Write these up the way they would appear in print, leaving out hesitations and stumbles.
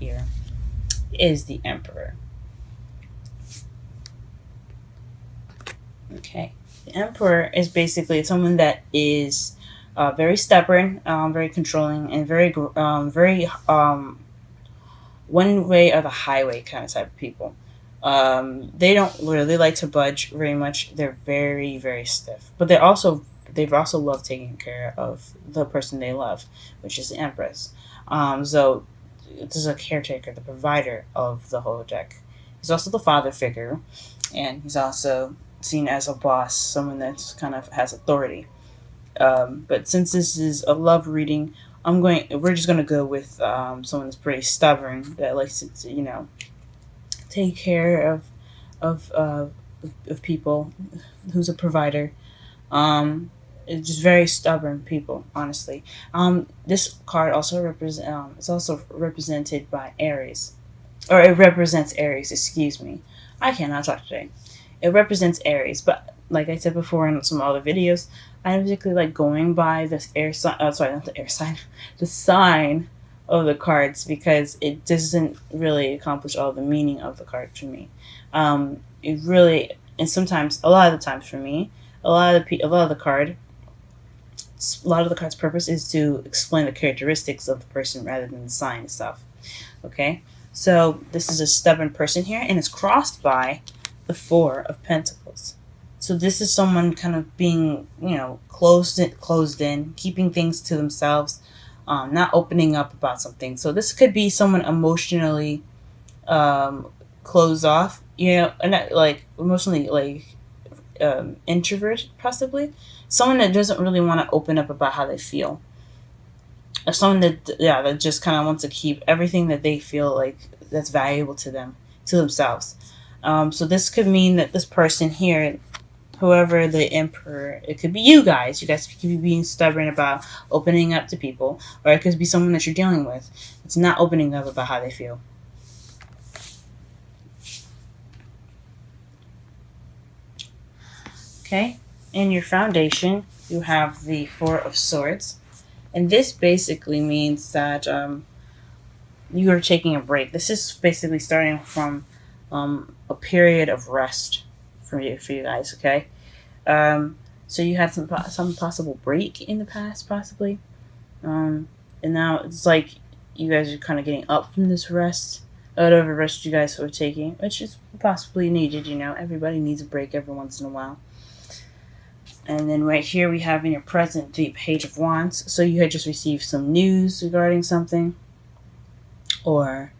here is the Emperor. Okay. The Emperor is basically someone that is very stubborn, very controlling, and very one way or the highway kind of type of people. They don't really like to budge very much. They're very, very stiff, but they've also love taking care of the person they love, which is the Empress. So this is a caretaker, the provider of the whole deck. He's also the father figure, and he's also seen as a boss, someone that's kind of has authority. But since this is a love reading, we're just gonna go with someone that's pretty stubborn that likes to take care of uh, of people, who's a provider. It's just very stubborn people, honestly. This card also it's also represented by Aries, or it represents Aries. Excuse me, I cannot talk today. It represents Aries, but like I said before in some other videos, I particularly like going by this air sign. Sorry, not the air sign, the sign of the cards because it doesn't really accomplish all the meaning of the card for me. It really, and sometimes, a lot of the times for me, a lot of the card's purpose is to explain the characteristics of the person rather than the sign itself. Okay, so this is a stubborn person here, and it's crossed by the Four of Pentacles. So this is someone kind of being, closed in, keeping things to themselves, not opening up about something. So this could be someone emotionally closed off, and not like emotionally introvert, possibly. Someone that doesn't really want to open up about how they feel. Or someone that just kind of wants to keep everything that they feel like that's valuable to them, to themselves. So this could mean that this person here, whoever the Emperor, it could be you guys. You guys could be being stubborn about opening up to people, or it could be someone that you're dealing with. It's not opening up about how they feel. Okay, in your foundation, you have the Four of Swords, and this basically means that you are taking a break. This is basically starting from a period of rest for you guys. Okay, so you had some possible break in the past, possibly, and now it's like you guys are kind of getting up from this rest, whatever rest you guys were taking, which is possibly needed. Everybody needs a break every once in a while. And then right here we have in your present the Page of Wands. So you had just received some news regarding something, or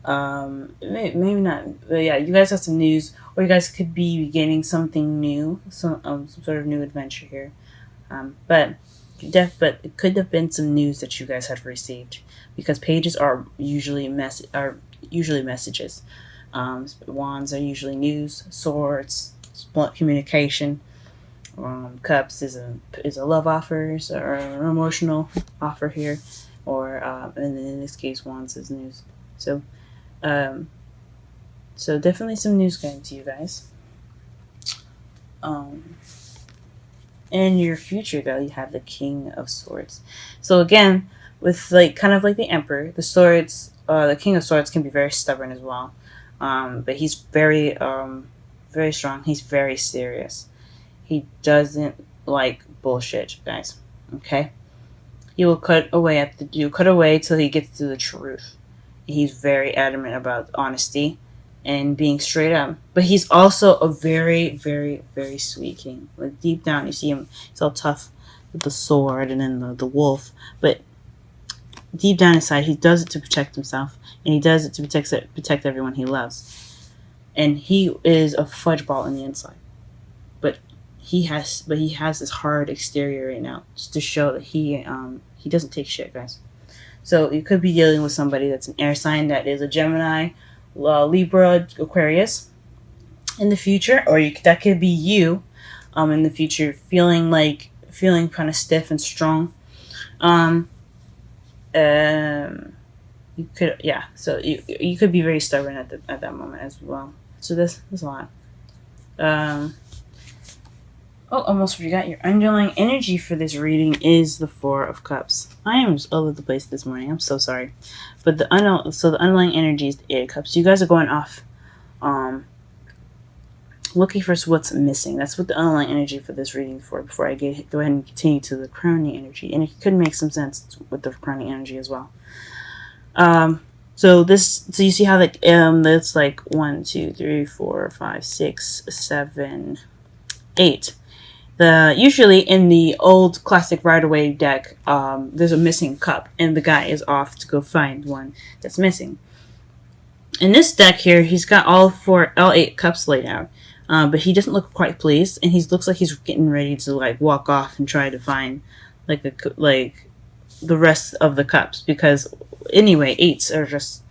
maybe not. But yeah, you guys have some news, or you guys could be beginning something new, some sort of new adventure here. But it could have been some news that you guys had received, because pages are usually messages. Wands are usually news. Swords, blunt communication. Cups is a love offer, or an emotional offer here, or and in this case, Wands is news. So, so definitely some news coming to you guys. In your future, though, you have the King of Swords. So again, with kind of like the Emperor, the King of Swords can be very stubborn as well, but he's very strong. He's very serious. He doesn't like bullshit, guys. Okay? He will cut away till he gets to the truth. He's very adamant about honesty and being straight up. But he's also a very, very, very sweet king. Like deep down, you see him. He's all tough with the sword and then the wolf. But deep down inside, he does it to protect himself, and he does it to protect everyone he loves. And he is a fudge ball on the inside. But he has this hard exterior right now, just to show that he doesn't take shit, guys. So you could be dealing with somebody that's an air sign, that is a Gemini, Libra, Aquarius in the future, or that could be you in the future, feeling kind of stiff and strong. You could, yeah. So you could be very stubborn at that moment as well. So this is a lot. Oh, almost forgot. Your underlying energy for this reading is the Four of Cups. I am just all over the place this morning. I'm so sorry. But the underlying energy is the Eight of Cups. You guys are going off looking for what's missing. That's what the underlying energy for this reading for. Before I go ahead and continue to the crowning energy. And it could make some sense with the crowning energy as well. So you see how that's like 1, 2, 3, 4, 5, 6, 7, 8. Usually in the old classic Rider-Waite deck, there's a missing cup, and the guy is off to go find one that's missing. In this deck here, he's got all 8 cups laid out, but he doesn't look quite pleased, and he looks like he's getting ready to like walk off and try to find like the rest of the cups, because anyway, 8s are just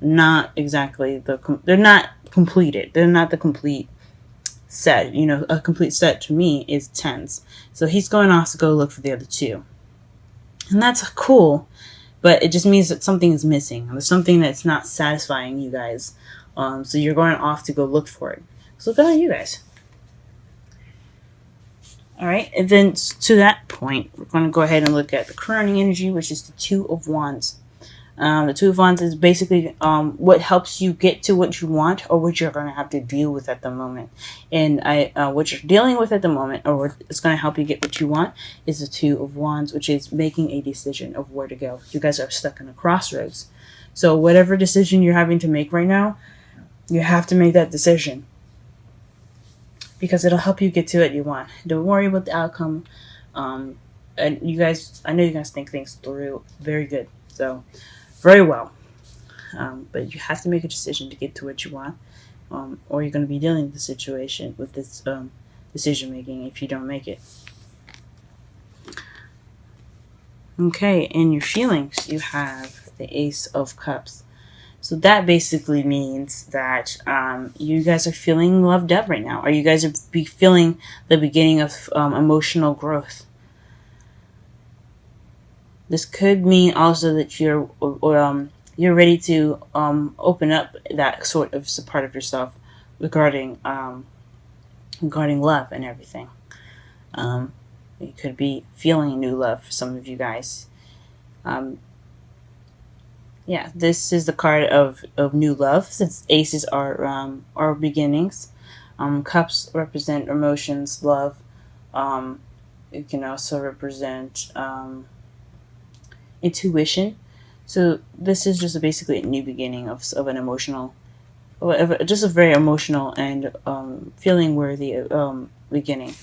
not exactly they're not completed. They're not the complete set. A complete set to me is 10s. So he's going off to go look for the other 2. And that's cool, but it just means that something is missing. There's something that's not satisfying you guys. So you're going off to go look for it. So good on you guys. Alright, and then to that point, we're going to go ahead and look at the crowning energy, which is the Two of Wands. The Two of Wands is basically what helps you get to what you want, or what you're going to have to deal with at the moment. And what you're dealing with at the moment, or what is going to help you get what you want, is the Two of Wands, which is making a decision of where to go. You guys are stuck in a crossroads. So whatever decision you're having to make right now, you have to make that decision, because it'll help you get to what you want. Don't worry about the outcome. And I know you guys think things through very good. So very well. But you have to make a decision to get to what you want, or you're going to be dealing with the situation with this decision making if you don't make it. Okay, in your feelings, you have the Ace of Cups. So that basically means that you guys are feeling loved up right now, or you guys are feeling the beginning of emotional growth. This could mean also that you're ready to open up that sort of part of yourself regarding love and everything. You could be feeling new love for some of you guys. Yeah, this is the card of new love, since aces are beginnings. Cups represent emotions, love. It can also represent intuition. So this is just basically a new beginning of an emotional, just a very emotional and feeling worthy beginning.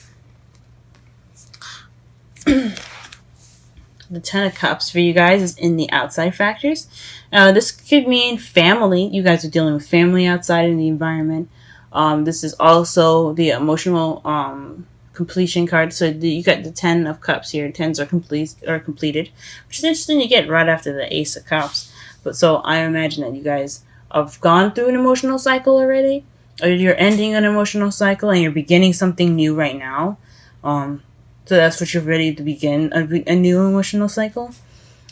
The Ten of Cups for you guys is in the outside factors. This could mean family. You guys are dealing with family outside in the environment. This is also the emotional completion card. So you got the 10 of Cups here. 10s are completed, which is interesting to get right after the Ace of Cups. But so I imagine that you guys have gone through an emotional cycle already, or you're ending an emotional cycle and you're beginning something new right now. So that's what you're ready to begin, a new emotional cycle.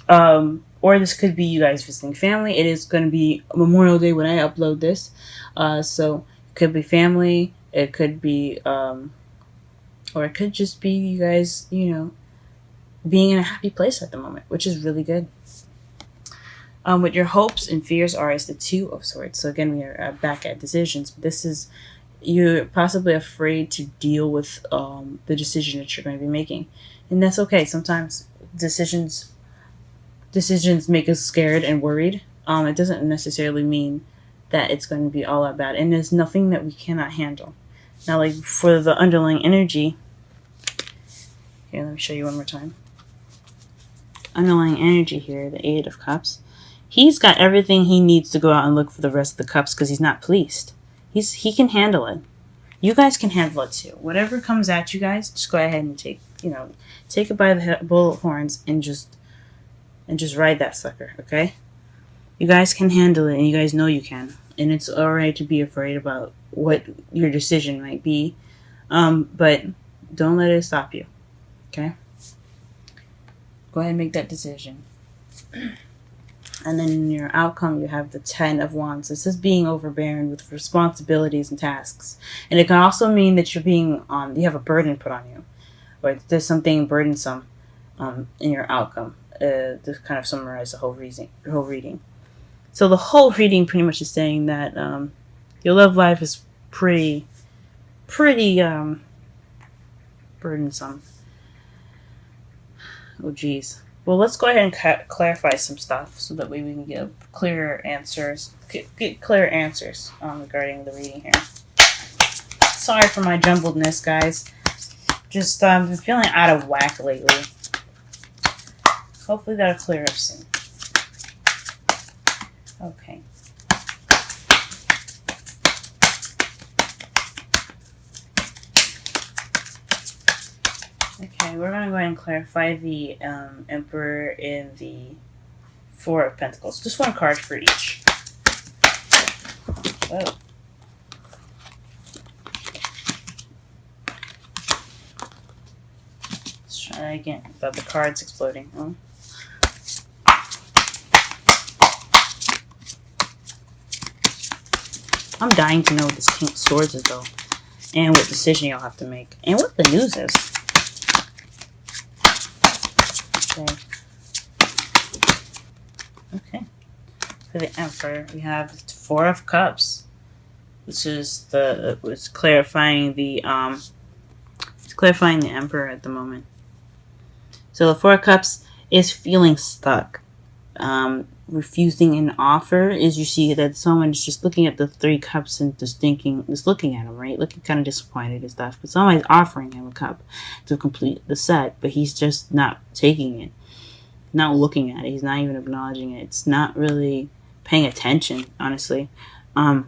Or this could be you guys visiting family. It is going to be Memorial Day when I upload this. So it could be family. It could be, or it could just be you guys, being in a happy place at the moment, which is really good. What your hopes and fears are is the Two of Swords. So again, we are back at decisions. This is, you're possibly afraid to deal with the decision that you're going to be making, and that's okay. Sometimes decisions make us scared and worried. It doesn't necessarily mean that it's going to be all that bad, and there's nothing that we cannot handle. Now, like for the underlying energy, here, let me show you one more time. Underlying energy here, the Eight of Cups. He's got everything he needs to go out and look for the rest of the cups because he's not pleased. He can handle it. You guys can handle it too. Whatever comes at you guys, just go ahead and take it by the bullet horns and just ride that sucker, okay? You guys can handle it, and you guys know you can. And it's alright to be afraid about what your decision might be, but don't let it stop you, okay? Go ahead and make that decision. And then in your outcome, you have the 10 of Wands. This is being overbearing with responsibilities and tasks. And it can also mean that you're being, you have a burden put on you. Or there's something burdensome in your outcome. To kind of summarize the whole reading. So the whole reading pretty much is saying that your love life is pretty burdensome. Oh, geez. Well, let's go ahead and clarify some stuff so that way we can get clearer answers. Get clear answers regarding the reading here. Sorry for my jumbledness, guys. Just been feeling out of whack lately. Hopefully that'll clear up soon. Okay. Okay, we're going to go ahead and clarify the Emperor and the Four of Pentacles. Just one card for each. Whoa. Let's try that again without the cards exploding. Oh. I'm dying to know what this King of Swords is, though. And what decision you'll have to make. And what the news is. Okay. For the Emperor, we have the Four of Cups, which is it's clarifying the Emperor at the moment. So the Four of Cups is feeling stuck. Refusing an offer is you see that someone is just looking at the Three Cups and just looking at him, right? Looking kind of disappointed and stuff. But somebody's offering him a cup to complete the set, but he's just not taking it. Not looking at it. He's not even acknowledging it. It's not really paying attention, honestly. But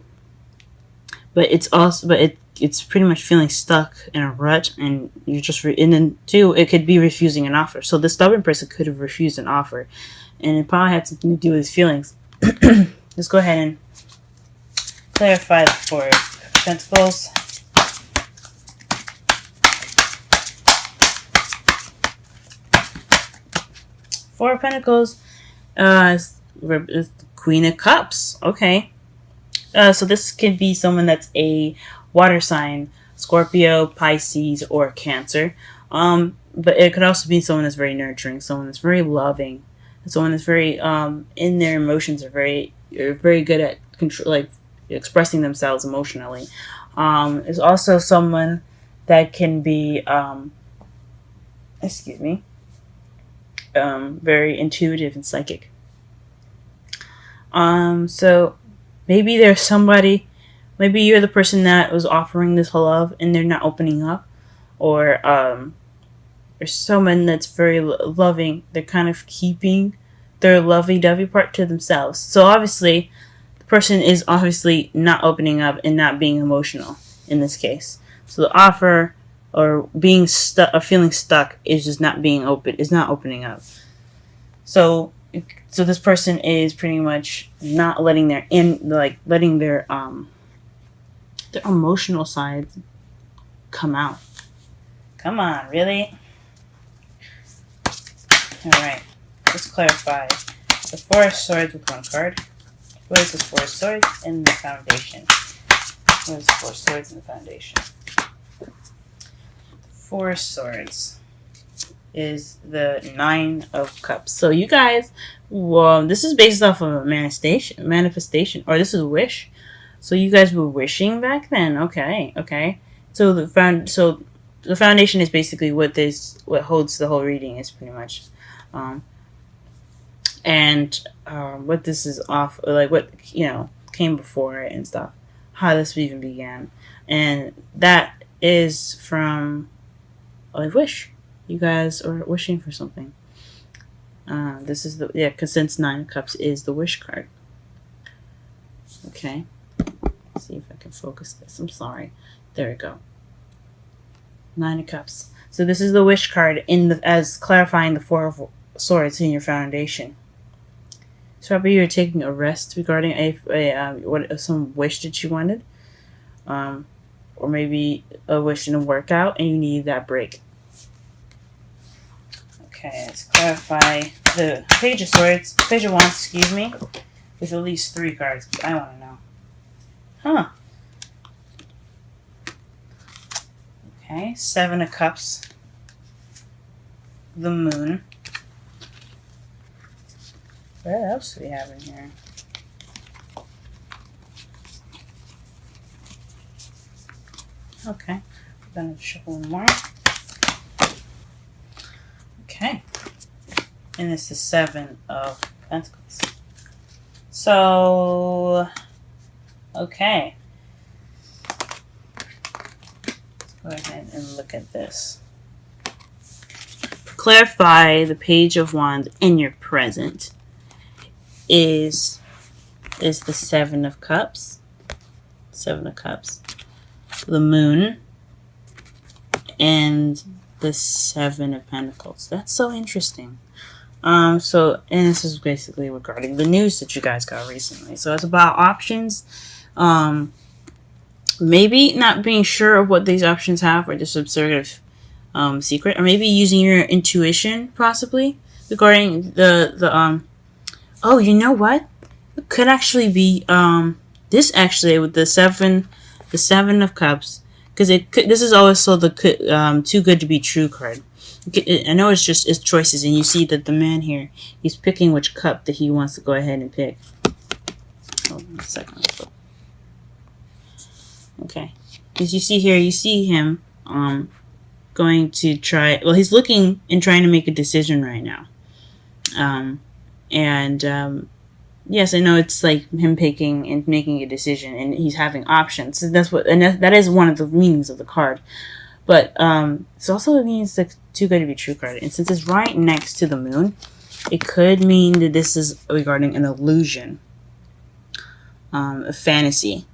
it's pretty much feeling stuck in a rut, and you're just and then too, it could be refusing an offer. So the stubborn person could have refused an offer, and it probably had something to do with his feelings. Let's go ahead and clarify the Four of Pentacles. Four of Pentacles is the Queen of Cups. Okay. So this could be someone that's a water sign, Scorpio, Pisces, or Cancer. But it could also be someone that's very nurturing, someone that's very loving, someone that's very in their emotions are very good at expressing themselves emotionally. Is also someone that can be very intuitive and psychic. So maybe there's somebody, maybe you're the person that was offering this love and they're not opening up, or there's someone that's very loving. They're kind of keeping their lovey-dovey part to themselves. So obviously, the person is obviously not opening up and not being emotional in this case. So the offer or being stuck or feeling stuck is just not being open. Is not opening up. So this person is pretty much not letting their emotional sides come out. Come on, really? Alright, let's clarify. The Four of Swords with one card. What is the Four of Swords in the Foundation? What is the Four of Swords in the Foundation? Four of Swords is the Nine of Cups. So you guys, well, this is based off of a manifestation, or this is a wish. So you guys were wishing back then. Okay. So the foundation is basically what holds the whole reading is pretty much, what this is off, like what came before it and stuff, how this even began, and that is from a wish. You guys are wishing for something. This is because since Nine of Cups is the wish card. Okay. Let's see if I can focus this. I'm sorry. There we go. Nine of Cups. So this is the wish card as clarifying the Four of Swords in your foundation. So probably you're taking a rest regarding some wish that you wanted, or maybe a wish didn't work out and you need that break. Okay, let's clarify the Page of Swords, Page of Wands, excuse me, with at least 3 cards. I want to know. Huh. Okay, 7 of Cups. The Moon. What else do we have in here? Okay, we're going to shuffle one more. Okay. And it's the 7 of Pentacles. So, okay. Let's go ahead and look at this. Clarify the Page of Wands in your present is the 7 of Cups. 7 of Cups. The Moon. And the 7 of Pentacles. That's so interesting. And this is basically regarding the news that you guys got recently. So it's about options. Maybe not being sure of what these options have, or just some sort of secret, or maybe using your intuition, possibly regarding the. Oh, you know what? It could actually be this actually with the 7 of Cups, because this is also the too good to be true card. I know it's choices, and you see that the man here, he's picking which cup that he wants to go ahead and pick. Hold on a second. Okay, as you see here, you see him going to try. Well, he's looking and trying to make a decision right now. Yes, I know it's like him picking and making a decision, and he's having options. So that is one of the meanings of the card. But it also means the too good to be true card. And since it's right next to the Moon, it could mean that this is regarding an illusion, a fantasy.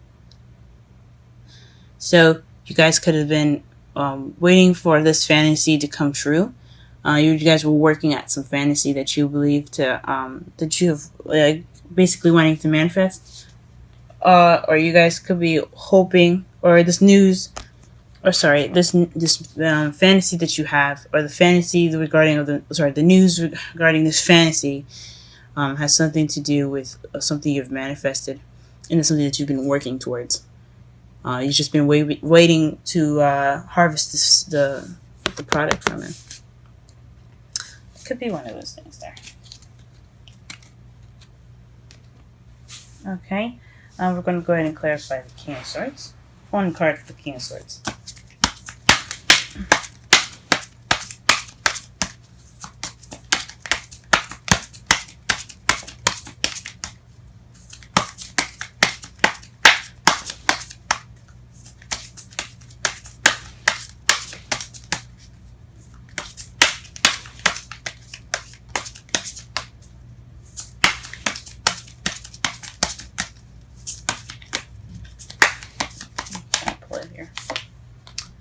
So you guys could have been waiting for this fantasy to come true. You guys were working at some fantasy that you believe that you have basically wanting to manifest. Or you guys could be hoping, or this news. This fantasy that you have, or the fantasy regarding the news regarding this fantasy, has something to do with something you've manifested, and it's something that you've been working towards. You've just been waiting to harvest the product from it. It could be one of those things there. Okay, we're going to go ahead and clarify the King of Swords. One card for the King of Swords.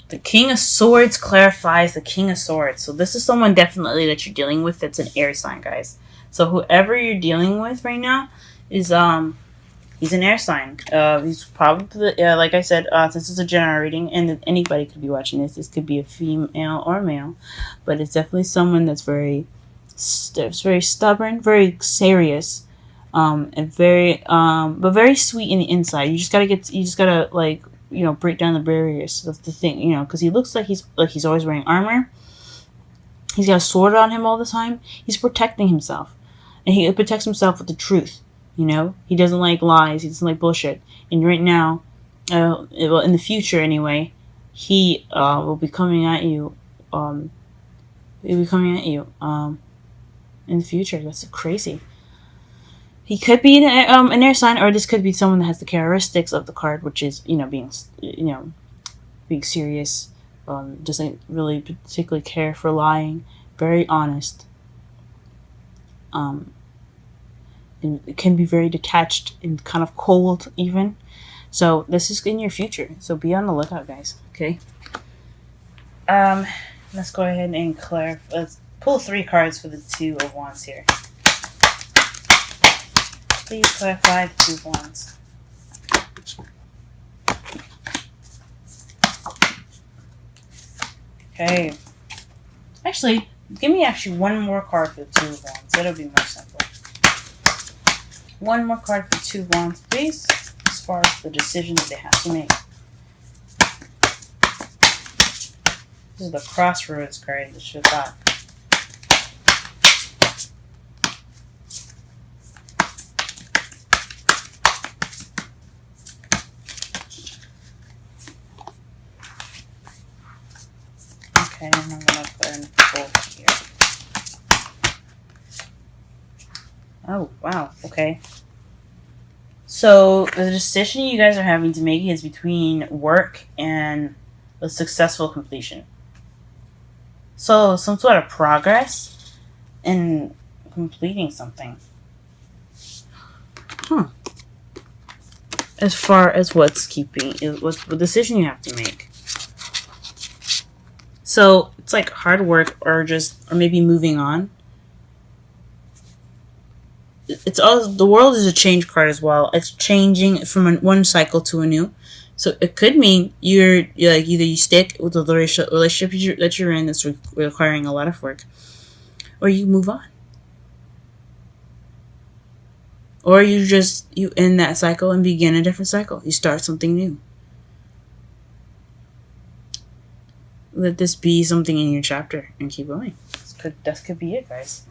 The King of Swords clarifies the King of Swords. So this is someone definitely that you're dealing with that's an air sign, guys. So whoever you're dealing with right now is he's an air sign. He's probably like I said, since it's a general reading, and anybody could be watching this. This could be a female or male, but it's definitely someone that's very stubborn, very serious, and but very sweet in the inside. You just gotta like, break down the barriers of the thing, because he looks like he's always wearing armor. He's got a sword on him all the time. He's protecting himself, and he protects himself with the truth. He doesn't like lies. He doesn't like bullshit. And right now, in the future anyway, he will be coming at you. He'll be coming at you in the future. That's crazy. He could be an air sign, or this could be someone that has the characteristics of the card, which is being serious, doesn't really particularly care for lying, very honest, and it can be very detached and kind of cold even. So this is in your future. So be on the lookout, guys. Okay. Let's go ahead and clarify. Let's pull 3 cards for the 2 of Wands here. Please clarify the 2 of Wands. Okay. Actually, Give me actually one more card for the Two of Wands. That'll be more simple. One more card for Two of Wands, please, as far as the decision that they have to make. This is the Crossroads card that should have got. Okay, and I'm going to put in both here. Oh, wow. Okay. So the decision you guys are having to make is between work and a successful completion. So some sort of progress in completing something. As far as what's keeping, what's the decision you have to make. So it's like hard work or maybe moving on. It's all, the world is a change card as well. It's changing from one cycle to a new. So it could mean you're like either you stick with the relationship that you're in that's requiring a lot of work, or you move on, or you end that cycle and begin a different cycle. You start something new. Let this be something in your chapter and keep going. That could be it, guys.